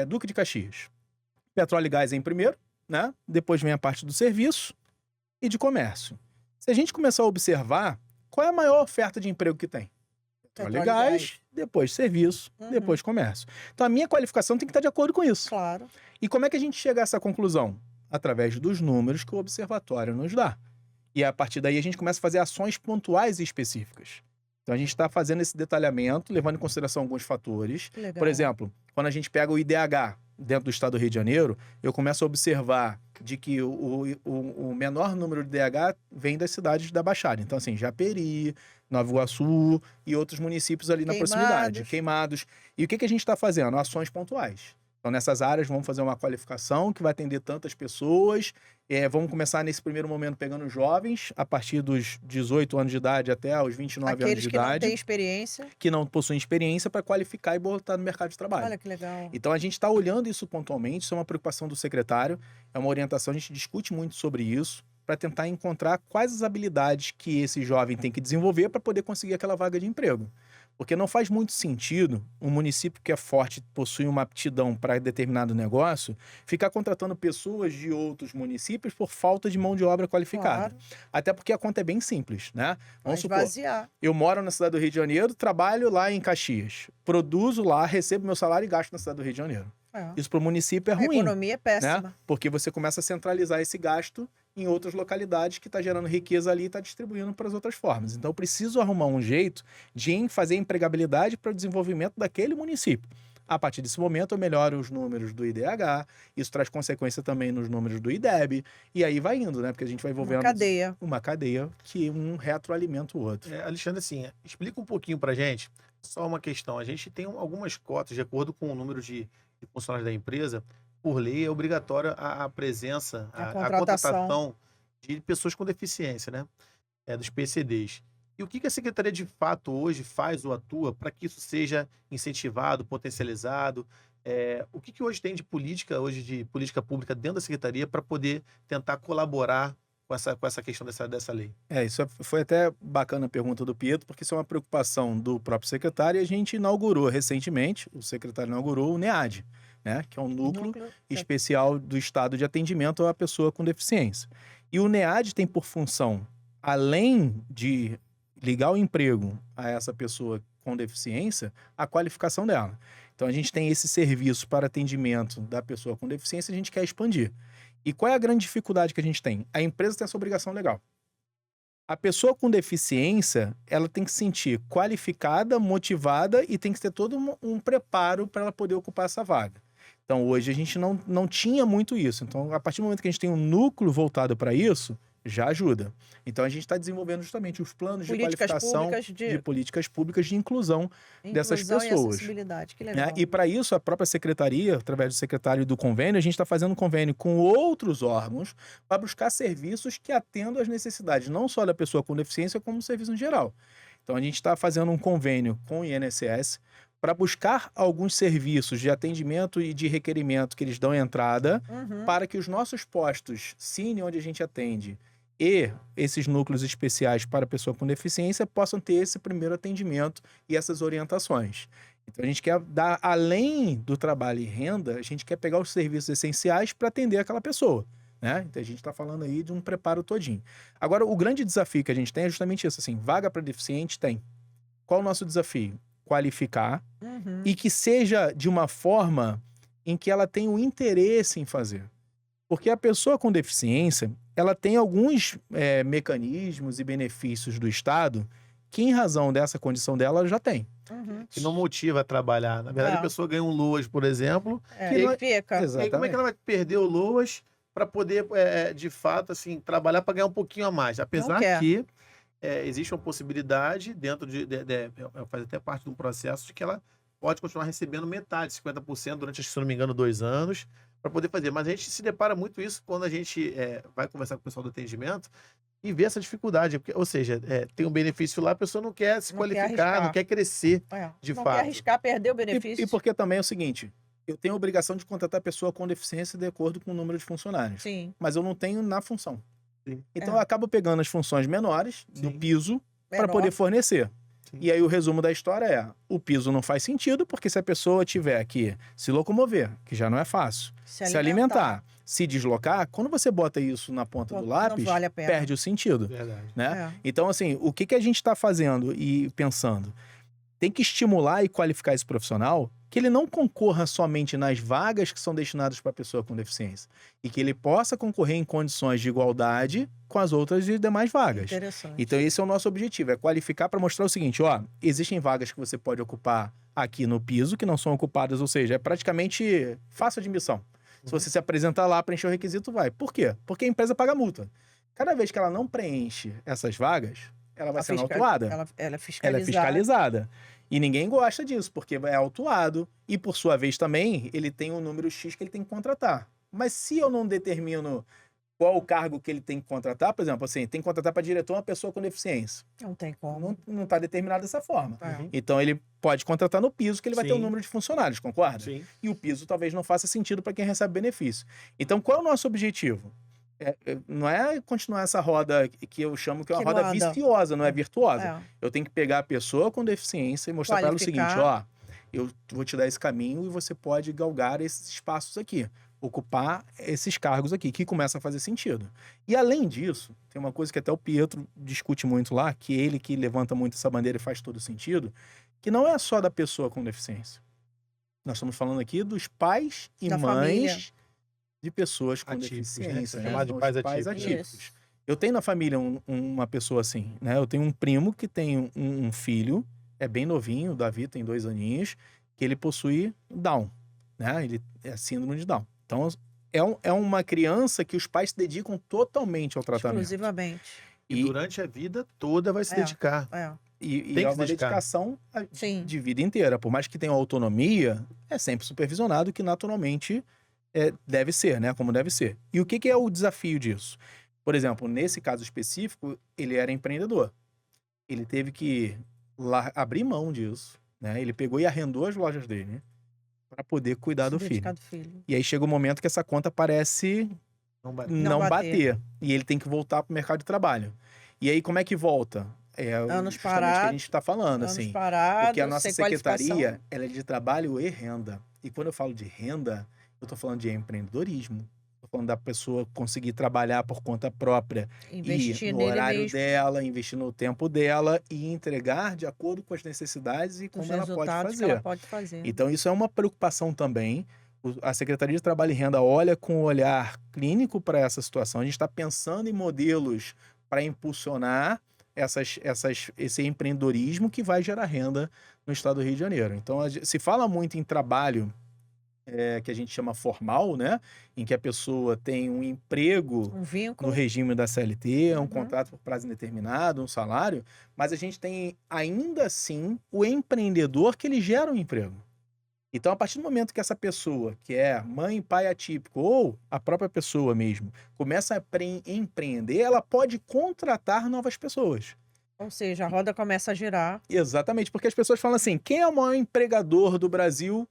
Duque de Caxias. Petróleo e gás em primeiro, né? Depois vem a parte do serviço e de comércio. Se a gente começar a observar, qual é a maior oferta de emprego que tem? Petróleo e gás, depois serviço, depois comércio. Então, a minha qualificação tem que estar de acordo com isso. Claro. E como é que a gente chega a essa conclusão? Através dos números que o observatório nos dá. E a partir daí a gente começa a fazer ações pontuais e específicas. Então a gente está fazendo esse detalhamento, levando em consideração alguns fatores. Que legal. Por exemplo, quando a gente pega o IDH dentro do estado do Rio de Janeiro, eu começo a observar de que o menor número de IDH vem das cidades da Baixada. Então, assim, Japeri, Nova Iguaçu e outros municípios ali na proximidade, Queimados. E o que a gente está fazendo? Ações pontuais. Então, nessas áreas, vamos fazer uma qualificação que vai atender tantas pessoas. Vamos começar, nesse primeiro momento, pegando jovens, a partir dos 18 anos de idade até os 29 anos de Aqueles que não idade, têm experiência. que não possuem experiência, para qualificar e botar no mercado de trabalho. Olha que legal. Então, a gente está olhando isso pontualmente, isso é uma preocupação do secretário, é uma orientação, a gente discute muito sobre isso, para tentar encontrar quais as habilidades que esse jovem tem que desenvolver para poder conseguir aquela vaga de emprego. Porque não faz muito sentido um município que é forte, possui uma aptidão para determinado negócio, ficar contratando pessoas de outros municípios por falta de mão de obra qualificada. Claro. Até porque a conta é bem simples, né? Vai Vamos supor, esvaziar. eu moro na cidade do Rio de Janeiro, trabalho lá em Caxias, produzo lá, recebo meu salário e gasto na cidade do Rio de Janeiro. Isso para o município é A ruim, economia é péssima. né? Porque você começa a centralizar esse gasto em outras localidades que está gerando riqueza ali e está distribuindo para as outras formas. Então, eu preciso arrumar um jeito de fazer empregabilidade para o desenvolvimento daquele município. A partir desse momento, eu melhoro os números do IDH, isso traz consequência também nos números do IDEB, e aí vai indo, né? Porque a gente vai envolvendo uma cadeia que um retroalimenta o outro. Alexandre, assim, explica um pouquinho pra gente, só uma questão. A gente tem algumas cotas, de acordo com o número de funcionários da empresa, por lei é obrigatória a presença, a contratação de pessoas com deficiência, né? Dos PCDs. E o que a Secretaria de fato hoje faz ou atua para que isso seja incentivado, potencializado? O que hoje tem de política pública dentro da Secretaria para poder tentar colaborar com essa questão dessa lei? Isso foi até bacana a pergunta do Pietro, porque isso é uma preocupação do próprio secretário, e a gente inaugurou recentemente, o secretário inaugurou o NEAD, né, que é um núcleo especial do Estado de atendimento à pessoa com deficiência. E o NEAD tem por função, além de ligar o emprego a essa pessoa com deficiência, a qualificação dela. Então a gente tem esse serviço para atendimento da pessoa com deficiência, a gente quer expandir. E qual é a grande dificuldade que a gente tem? A empresa tem essa obrigação legal. A pessoa com deficiência, ela tem que se sentir qualificada, motivada e tem que ter todo um preparo para ela poder ocupar essa vaga. Então, hoje a gente não tinha muito isso. Então, a partir do momento que a gente tem um núcleo voltado para isso, já ajuda. Então, a gente está desenvolvendo justamente os planos de qualificação de políticas públicas de inclusão dessas pessoas. E acessibilidade, que legal. E para isso, a própria secretaria, através do secretário do convênio, a gente está fazendo um convênio com outros órgãos para buscar serviços que atendam às necessidades, não só da pessoa com deficiência, como serviço em geral. Então, a gente está fazendo um convênio com o INSS para buscar alguns serviços de atendimento e de requerimento que eles dão entrada, para que os nossos postos Cine, onde a gente atende, e esses núcleos especiais para pessoa com deficiência possam ter esse primeiro atendimento e essas orientações. Então, a gente quer dar, além do trabalho e renda, a gente quer pegar os serviços essenciais para atender aquela pessoa, né? Então, a gente está falando aí de um preparo todinho. Agora, o grande desafio que a gente tem é justamente isso, assim, vaga para deficiente tem. Qual o nosso desafio? Qualificar e que seja de uma forma em que ela tenha o interesse em fazer. Porque a pessoa com deficiência, ela tem alguns mecanismos e benefícios do Estado que, em razão dessa condição dela, ela já tem. Que não motiva a trabalhar. Na verdade, a pessoa ganha um LOAS, por exemplo. Que fica. E como é que ela vai perder o LOAS para poder, de fato, assim, trabalhar para ganhar um pouquinho a mais? Apesar que existe uma possibilidade dentro faz até parte de um processo de que ela pode continuar recebendo metade, 50% durante, se não me engano, 2 anos, para poder fazer. Mas a gente se depara muito isso quando a gente vai conversar com o pessoal do atendimento e vê essa dificuldade. Porque, ou seja, tem um benefício lá, a pessoa não quer se qualificar, não quer crescer de fato. Não quer arriscar perder o benefício. E porque também é o seguinte, eu tenho a obrigação de contratar a pessoa com deficiência de acordo com o número de funcionários. Sim. Mas eu não tenho na função. Sim. Então eu acabo pegando as funções menores do piso para poder fornecer. Sim. E aí o resumo da história é, o piso não faz sentido, porque se a pessoa tiver que se locomover, que já não é fácil, se alimentar, se deslocar, quando você bota isso na ponta do lápis, vale a pena. Perde o sentido. Verdade. Né? Então, assim, o que a gente está fazendo e pensando? Tem que estimular e qualificar esse profissional que ele não concorra somente nas vagas que são destinadas para a pessoa com deficiência e que ele possa concorrer em condições de igualdade com as outras e demais vagas. Interessante. Então esse é o nosso objetivo, é qualificar para mostrar o seguinte, existem vagas que você pode ocupar aqui no piso que não são ocupadas, ou seja, é praticamente fácil admissão. Se você se apresentar lá, preencher o requisito, vai. Por quê? Porque a empresa paga multa. Cada vez que ela não preenche essas vagas, ela vai ser autuada. Ela é Ela é fiscalizada. E ninguém gosta disso, porque é autuado. E, por sua vez, também, ele tem um número X que ele tem que contratar. Mas se eu não determino qual o cargo que ele tem que contratar, por exemplo, assim, tem que contratar para diretor uma pessoa com deficiência. Não tem como. Não está determinado dessa forma. Então, ele pode contratar no piso, que ele vai ter um número de funcionários, concorda? Sim. E o piso talvez não faça sentido para quem recebe benefício. Então, qual é o nosso objetivo? Não é continuar essa roda que eu chamo que é uma roda viciosa, não é virtuosa. Eu tenho que pegar a pessoa com deficiência e mostrar para ela o seguinte, eu vou te dar esse caminho e você pode galgar esses espaços aqui, ocupar esses cargos aqui, que começam a fazer sentido. E além disso, tem uma coisa que até o Pietro discute muito lá, que ele que levanta muito essa bandeira e faz todo sentido, que não é só da pessoa com deficiência. Nós estamos falando aqui dos pais e mães família. De pessoas com atípicos, deficiência, né? Chamado de pais atípicos. Eu tenho na família uma pessoa assim, né? Eu tenho um primo que tem um filho, é bem novinho, o Davi tem 2 aninhos, que ele possui Down, né? Ele é síndrome de Down. Então, é uma criança que os pais se dedicam totalmente ao tratamento. Exclusivamente. E durante a vida toda vai se dedicar. E Tem é que se uma dedicar. dedicação Sim. de vida inteira. Por mais que tenha autonomia, é sempre supervisionado, que naturalmente deve ser, né? Como deve ser. E o que é o desafio disso? Por exemplo, nesse caso específico, ele era empreendedor. Ele teve que abrir mão disso, né? Ele pegou e arrendou as lojas dele para poder cuidar do filho. E aí chega um momento que essa conta parece não bater. E ele tem que voltar para o mercado de trabalho. E aí como é que volta? Anos justamente parados, que a gente está falando, anos assim. parados, Porque a nossa sem secretaria, qualificação. ela é de trabalho e renda. E quando eu falo de renda, eu estou falando de empreendedorismo. Estou falando da pessoa conseguir trabalhar por conta própria, Investir ir no nele horário mesmo, dela, investir no tempo dela e entregar de acordo com as necessidades e os como ela pode resultados que fazer. ela pode fazer. Então, isso é uma preocupação também. A Secretaria de Trabalho e Renda olha com um olhar clínico para essa situação. A gente está pensando em modelos para impulsionar esse empreendedorismo que vai gerar renda no estado do Rio de Janeiro. Então, se fala muito em trabalho que a gente chama formal, né? Em que a pessoa tem um emprego Um vínculo. no regime da CLT, um Uhum. contrato por prazo indeterminado, um salário, mas a gente tem ainda assim o empreendedor que ele gera um emprego. Então, a partir do momento que essa pessoa, que é mãe, pai atípico, ou a própria pessoa mesmo, começa a empreender, ela pode contratar novas pessoas. Ou seja, a roda começa a girar. Exatamente, porque as pessoas falam assim, quem é o maior empregador do Brasil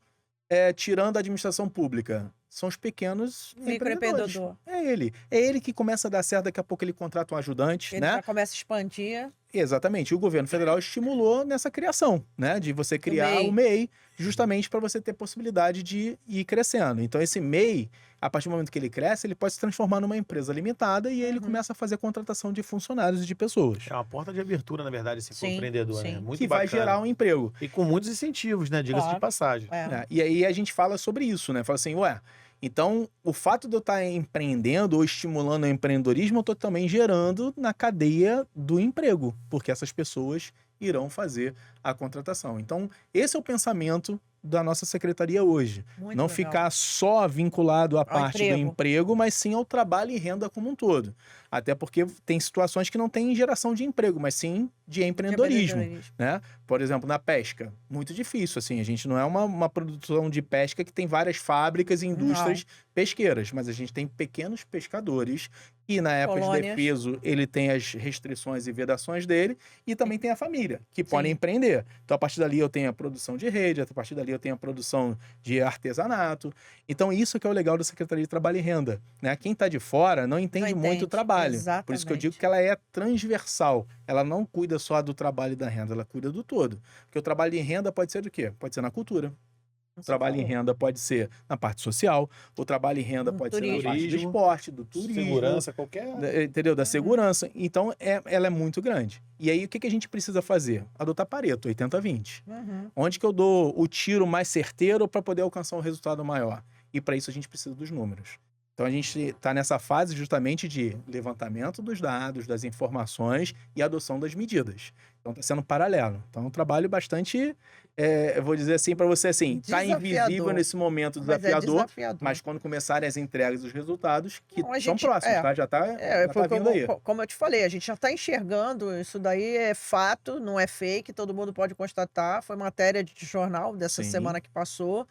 tirando a administração pública? São os pequenos empreendedores. Microempreendedor. É ele. É ele que começa a dar certo, daqui a pouco ele contrata um ajudante, Ele né? já começa a expandir. Exatamente. E o governo federal estimulou nessa criação, né? De você criar o MEI, justamente para você ter possibilidade de ir crescendo. Então, esse MEI, a partir do momento que ele cresce, ele pode se transformar numa empresa limitada e aí ele começa a fazer a contratação de funcionários e de pessoas. É uma porta de abertura, na verdade, esse Sim, empreendedor, sim. né? Muito Que bacana. vai gerar um emprego. E com muitos incentivos, né? Diga-se de passagem. E aí a gente fala sobre isso, né? Fala assim, então o fato de eu estar empreendendo ou estimulando o empreendedorismo, eu estou também gerando na cadeia do emprego, porque essas pessoas irão fazer a contratação. Então, esse é o pensamento da nossa secretaria hoje. Muito Não legal. ficar só vinculado à Ao parte do emprego, mas sim ao trabalho e renda como um todo. Até porque tem situações que não tem geração de emprego, mas sim de empreendedorismo, né? Por exemplo, na pesca, muito difícil, assim, a gente não é uma produção de pesca que tem várias fábricas e indústrias pesqueiras, mas a gente tem pequenos pescadores e na época de defeso ele tem as restrições e vedações dele e também tem a família, que podem empreender. Então, a partir dali eu tenho a produção de rede, a partir dali eu tenho a produção de artesanato. Então, isso que é o legal da Secretaria de Trabalho e Renda, né? Quem está de fora não entende muito o trabalho. Exatamente. Por isso que eu digo que ela é transversal. Ela não cuida só do trabalho e da renda, ela cuida do todo. Porque o trabalho em renda pode ser do quê? Pode ser na cultura. O trabalho em renda pode ser na parte social, o trabalho em renda pode ser na parte do esporte, do turismo. Segurança, qualquer... Entendeu? Da segurança. Então, ela é muito grande. E aí, o que a gente precisa fazer? Adotar Pareto, 80-20. Onde que eu dou o tiro mais certeiro para poder alcançar um resultado maior? E para isso a gente precisa dos números. Então, a gente está nessa fase justamente de levantamento dos dados, das informações e adoção das medidas. Então, está sendo paralelo. Então, é um trabalho bastante, eu vou dizer assim para você, assim, está invisível nesse momento desafiador, mas quando começarem as entregas e os resultados, que são próximos, tá? Já está vindo aí. Como eu te falei, a gente já está enxergando, isso daí é fato, não é fake, todo mundo pode constatar, foi matéria de jornal dessa semana que passou.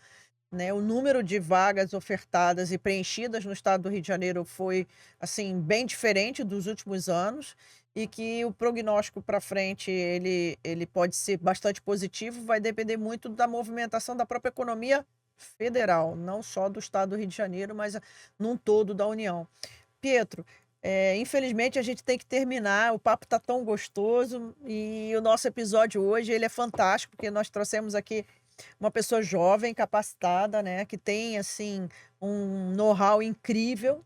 Né, o número de vagas ofertadas e preenchidas no estado do Rio de Janeiro foi assim bem diferente dos últimos anos e que o prognóstico para frente ele pode ser bastante positivo, vai depender muito da movimentação da própria economia federal, não só do estado do Rio de Janeiro, mas num todo da União. Pietro, infelizmente a gente tem que terminar, o papo está tão gostoso e o nosso episódio hoje ele é fantástico, porque nós trouxemos aqui uma pessoa jovem, capacitada, né, que tem, assim, um know-how incrível,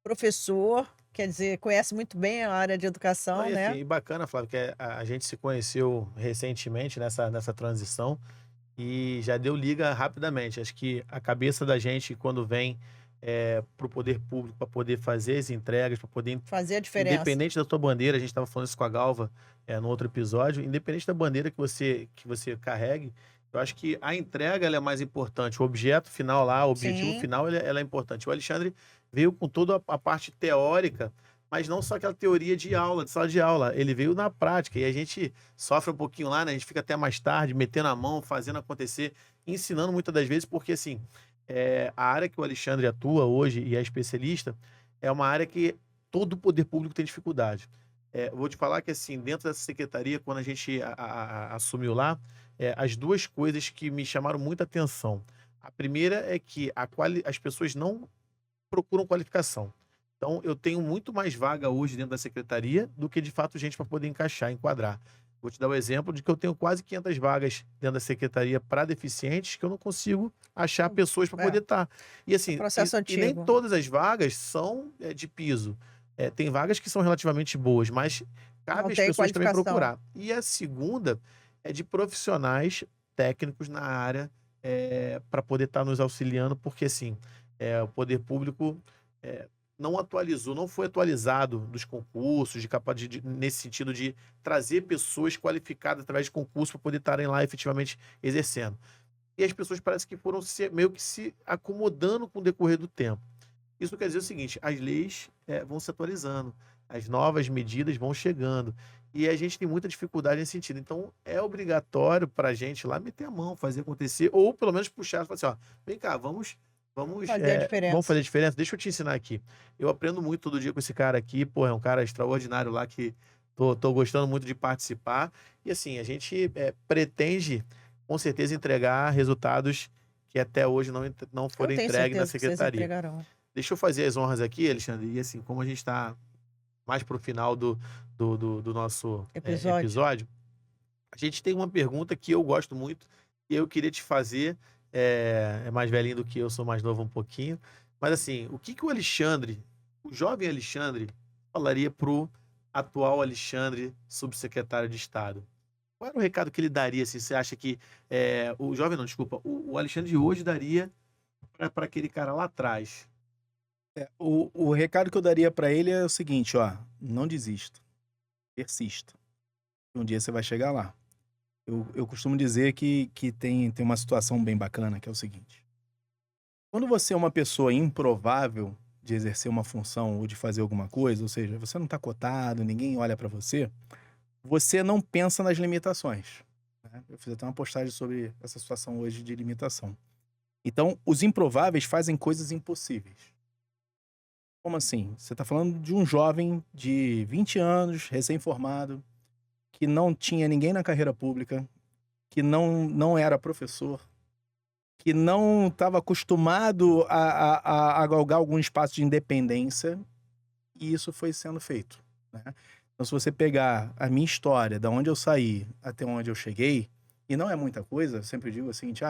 professor, quer dizer, conhece muito bem a área de educação, né? E bacana, Flávio, que a gente se conheceu recentemente nessa transição e já deu liga rapidamente. Acho que a cabeça da gente, quando vem para o poder público, para poder fazer as entregas, para poder... Fazer a diferença. Independente da tua bandeira, a gente estava falando isso com a Galva no outro episódio, independente da bandeira que você carregue, Eu acho que a entrega ela é mais importante. O objeto final lá, o objetivo Sim. final, ela é importante. O Alexandre veio com toda a parte teórica, mas não só aquela teoria de aula, de sala de aula. Ele veio na prática. E a gente sofre um pouquinho lá, né? A gente fica até mais tarde, metendo a mão, fazendo acontecer, ensinando muitas das vezes, porque assim, a área que o Alexandre atua hoje e é especialista é uma área que todo o poder público tem dificuldade. Vou te falar que assim, dentro dessa secretaria, quando a gente assumiu lá, as duas coisas que me chamaram muita atenção. A primeira é que as pessoas não procuram qualificação. Então, eu tenho muito mais vaga hoje dentro da secretaria do que, de fato, gente para poder encaixar, enquadrar. Vou te dar o exemplo de que eu tenho quase 500 vagas dentro da secretaria para deficientes que eu não consigo achar pessoas para É, poder estar. E assim, processo e nem antigo. todas as vagas são de piso. Tem vagas que são relativamente boas, mas Não cabe às tem pessoas também qualificação. procurar. E a segunda é de profissionais técnicos na área para poder estar nos auxiliando, porque assim, o poder público não atualizou, não foi atualizado dos concursos, nesse sentido de trazer pessoas qualificadas através de concurso para poder estarem lá efetivamente exercendo. E as pessoas parece que foram meio que se acomodando com o decorrer do tempo. Isso quer dizer o seguinte, as leis vão se atualizando, as novas medidas vão chegando, e a gente tem muita dificuldade nesse sentido. Então, é obrigatório para a gente lá meter a mão, fazer acontecer, ou pelo menos puxar e falar assim, ó, vem cá, vamos Fazer a diferença. fazer a diferença. Deixa eu te ensinar aqui. Eu aprendo muito todo dia com esse cara aqui, pô, é um cara extraordinário lá que tô gostando muito de participar. E assim, a gente pretende, com certeza, entregar resultados que até hoje não Eu foram tenho entregues na certeza que vocês secretaria. entregarão. Deixa eu fazer as honras aqui, Alexandre. E assim, como a gente está mais pro final do nosso Episódio. episódio, a gente tem uma pergunta que eu gosto muito e eu queria te fazer. É mais velhinho do que eu, sou mais novo um pouquinho. Mas assim, o que o Alexandre, o jovem Alexandre, falaria pro atual Alexandre, subsecretário de Estado? Qual era o recado que ele daria? Assim, você acha que o jovem, não, desculpa, o Alexandre de hoje daria para aquele cara lá atrás? O recado que eu daria pra ele é o seguinte, ó, não desista, persista. Um dia você vai chegar lá. Eu costumo dizer que tem uma situação bem bacana, que é o seguinte. Quando você é uma pessoa improvável de exercer uma função ou de fazer alguma coisa, ou seja, você não está cotado, ninguém olha pra você, você não pensa nas limitações, né? Eu fiz até uma postagem sobre essa situação hoje de limitação. Então, os improváveis fazem coisas impossíveis. Como assim? Você está falando de um jovem de 20 anos, recém-formado, que não tinha ninguém na carreira pública, que não era professor, que não estava acostumado a galgar algum espaço de independência, e isso foi sendo feito, né? Então, se você pegar a minha história, da onde eu saí até onde eu cheguei, e não é muita coisa, eu sempre digo o seguinte,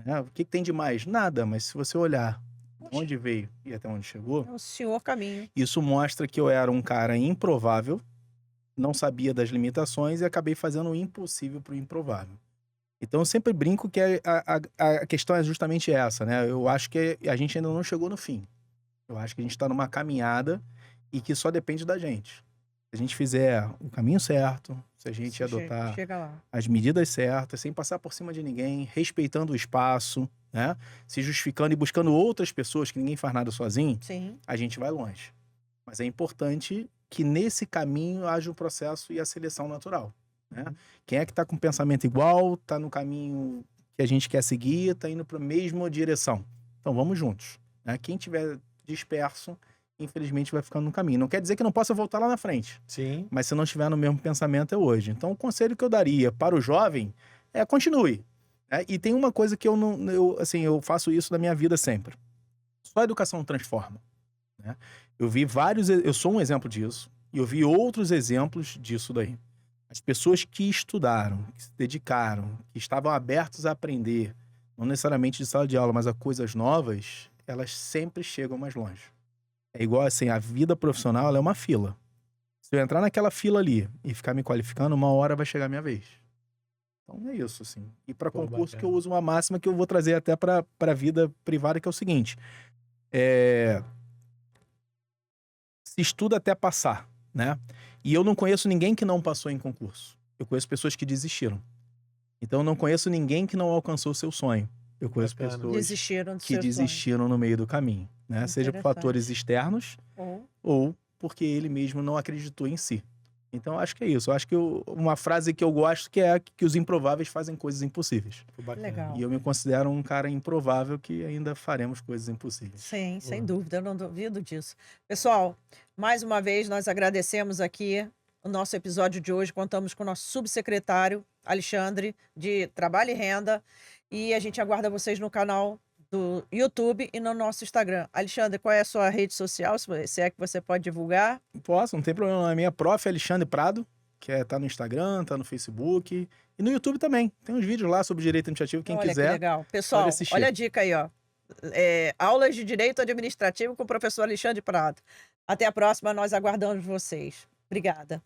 né, o que tem de mais? Nada, mas se você olhar de onde veio e até onde chegou, É o senhor caminho. isso mostra que eu era um cara improvável, não sabia das limitações e acabei fazendo o impossível pro improvável. Então eu sempre brinco que a questão é justamente essa, né? Eu acho que a gente ainda não chegou no fim. Eu acho que a gente tá numa caminhada e que só depende da gente. Se a gente fizer o caminho certo, se a gente adotar Chega lá. as medidas certas, sem passar por cima de ninguém, respeitando o espaço, né? Se justificando e buscando outras pessoas, que ninguém faz nada sozinho, Sim. a gente vai longe. Mas é importante que nesse caminho haja o processo e a seleção natural, né? Quem é que está com o pensamento igual, está no caminho que a gente quer seguir, está indo para a mesma direção. Então vamos juntos, né? Quem tiver disperso, infelizmente vai ficando no caminho. Não quer dizer que não possa voltar lá na frente. Sim. Mas se não estiver no mesmo pensamento é hoje. Então o conselho que eu daria para o jovem é continue, né? E tem uma coisa que eu faço isso na minha vida sempre. Só a educação transforma, né? Eu sou um exemplo disso, e eu vi outros exemplos disso daí. As pessoas que estudaram, que se dedicaram, que estavam abertos a aprender, não necessariamente de sala de aula, mas a coisas novas, elas sempre chegam mais longe. É igual assim, a vida profissional ela é uma fila. Se eu entrar naquela fila ali e ficar me qualificando, uma hora vai chegar a minha vez. Então é isso, assim. E para Pô, concurso bacana. que eu uso uma máxima que eu vou trazer até para a vida privada, que é o seguinte. Se estuda até passar, né? E eu não conheço ninguém que não passou em concurso. Eu conheço pessoas que desistiram. Então, eu não conheço ninguém que não alcançou o seu sonho. Eu conheço Bacana. pessoas Desistiram do que seu sonho. desistiram no meio do caminho, né? Seja por Interessante. fatores externos ou porque ele mesmo não acreditou em si. Então, acho que é isso. Eu acho que uma frase que eu gosto que é que os improváveis fazem coisas impossíveis. Bacana. Legal. E eu me considero um cara improvável que ainda faremos coisas impossíveis. Sim, sem Boa. dúvida, eu não duvido disso. Pessoal, mais uma vez nós agradecemos aqui o nosso episódio de hoje. Contamos com o nosso subsecretário, Alexandre, de Trabalho e Renda. E a gente aguarda vocês no canal do YouTube e no nosso Instagram. Alexandre, qual é a sua rede social, se é que você pode divulgar? Posso, não tem problema. A minha prof. Alexandre Prado, que tá no Instagram, tá no Facebook e no YouTube também. Tem uns vídeos lá sobre direito administrativo, quem Olha que quiser. legal. Pessoal, assistir. olha a dica aí, ó. Aulas de Direito Administrativo com o professor Alexandre Prado. Até a próxima, nós aguardamos vocês. Obrigada.